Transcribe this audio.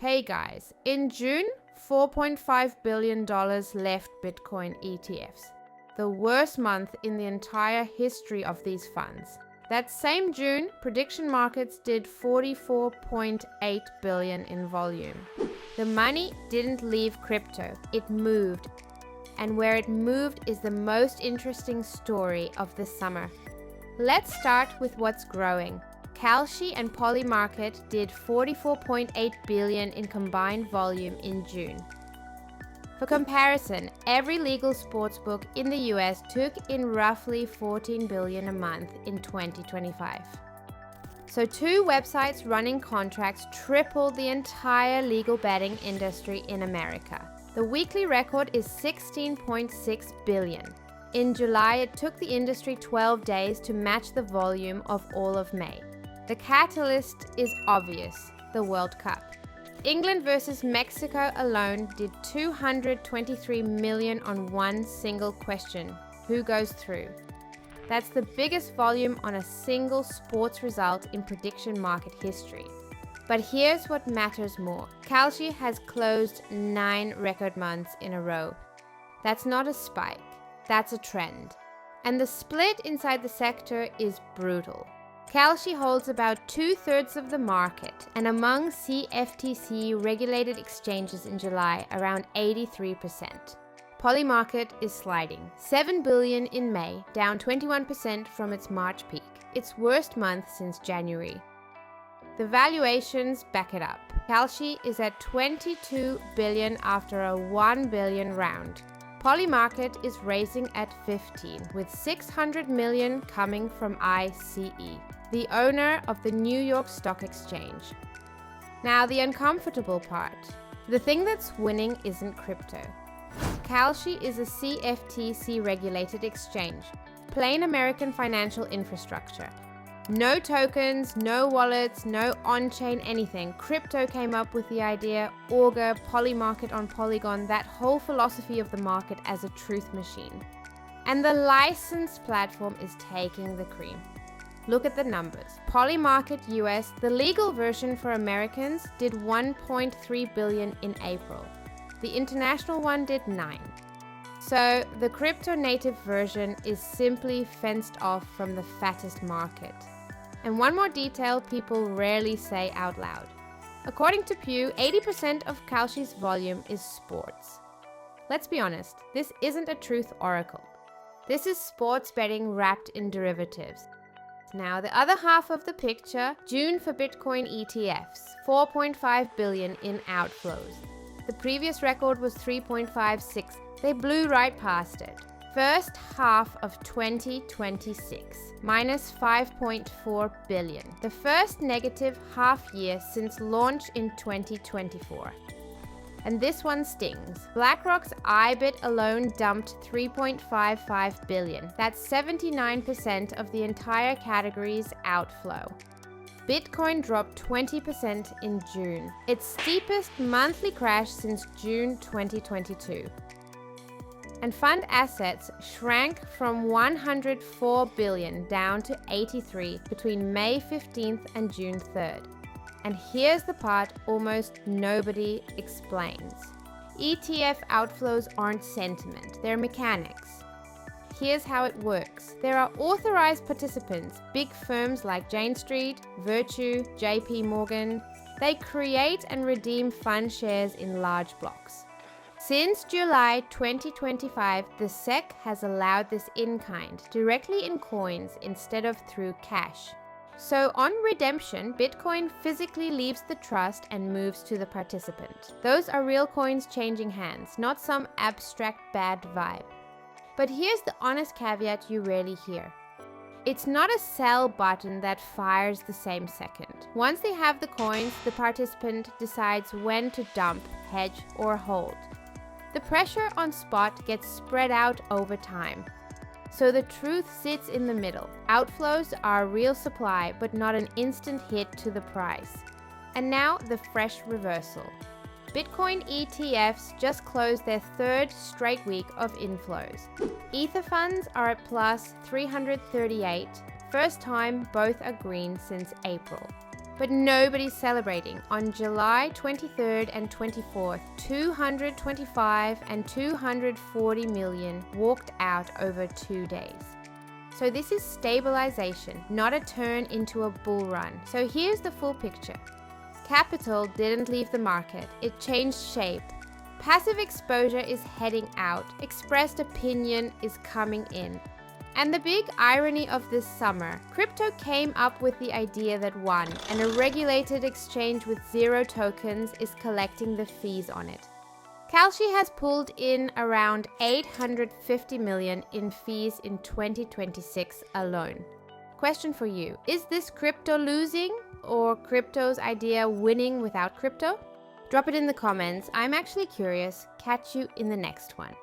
Hey guys, in June, $4.5 billion left Bitcoin ETFs. The worst month in the entire history of these funds. That same June, prediction markets did $44.8 billion in volume. The money didn't leave crypto, it moved. And where it moved is the most interesting story of the summer. Let's start with what's growing. Kalshi and Polymarket did $44.8 billion in combined volume in June. For comparison, every legal sportsbook in the US took in roughly $14 billion a month in 2025. So two websites running contracts tripled the entire legal betting industry in America. The weekly record is $16.6 billion. In July, it took the industry 12 days to match the volume of all of May. The catalyst is obvious, the World Cup. England versus Mexico alone did $223 million on one single question: who goes through? That's the biggest volume on a single sports result in prediction market history. But here's what matters more. Kalshi has closed 9 record months in a row. That's not a spike, that's a trend. And the split inside the sector is brutal. Kalshi holds about 2/3 of the market, and among CFTC-regulated exchanges in July, around 83%. Polymarket is sliding. $7 billion in May, down 21% from its March peak, its worst month since January. The valuations back it up. Kalshi is at $22 billion after a $1 billion round. Polymarket is raising at 15, with $600 million coming from ICE, the owner of the New York Stock Exchange. Now the uncomfortable part. The thing that's winning isn't crypto. Kalshi is a CFTC-regulated exchange, plain American financial infrastructure. No tokens, no wallets, no on-chain anything. Crypto came up with the idea, Augur, Polymarket on Polygon, that whole philosophy of the market as a truth machine. And the licensed platform is taking the cream. Look at the numbers. Polymarket US, the legal version for Americans, did $1.3 billion in April. The international one did $9 billion. So the crypto native version is simply fenced off from the fattest market. And one more detail people rarely say out loud. According to Pew, 80% of Kalshi's volume is sports. Let's be honest, this isn't a truth oracle. This is sports betting wrapped in derivatives. Now the other half of the picture, June for Bitcoin ETFs, $4.5 billion in outflows. The previous record was $3.56. They blew right past it. First half of 2026, minus $5.4 billion. The first negative half year since launch in 2024. And this one stings. BlackRock's IBIT alone dumped $3.55 billion. That's 79% of the entire category's outflow. Bitcoin dropped 20% in June, its steepest monthly crash since June 2022. And fund assets shrank from $104 billion down to $83 between May 15th and June 3rd. And here's the part almost nobody explains. ETF outflows aren't sentiment, they're mechanics. Here's how it works. There are authorized participants, big firms like Jane Street, Virtue, JP Morgan. They create and redeem fund shares in large blocks. Since July 2025, the SEC has allowed this in kind, directly in coins instead of through cash. So on redemption, Bitcoin physically leaves the trust and moves to the participant. Those are real coins changing hands, not some abstract bad vibe. But here's the honest caveat you rarely hear. It's not a sell button that fires the same second. Once they have the coins, the participant decides when to dump, hedge, or hold. The pressure on spot gets spread out over time. So the truth sits in the middle. Outflows are a real supply, but not an instant hit to the price. And now the fresh reversal. Bitcoin ETFs just closed their 3rd straight week of inflows. Ether funds are at plus 338, first time both are green since April. But nobody's celebrating. On July 23rd and 24th, 225 and 240 million walked out over 2 days. So this is stabilization, not a turn into a bull run. So here's the full picture. Capital didn't leave the market, it changed shape. Passive exposure is heading out, expressed opinion is coming in. And the big irony of this summer, crypto came up with the idea that one, and a regulated exchange with 0 tokens is collecting the fees on it. Kalshi has pulled in around 850 million in fees in 2026 alone. Question for you, is this crypto losing or crypto's idea winning without crypto? Drop it in the comments, I'm actually curious. Catch you in the next one.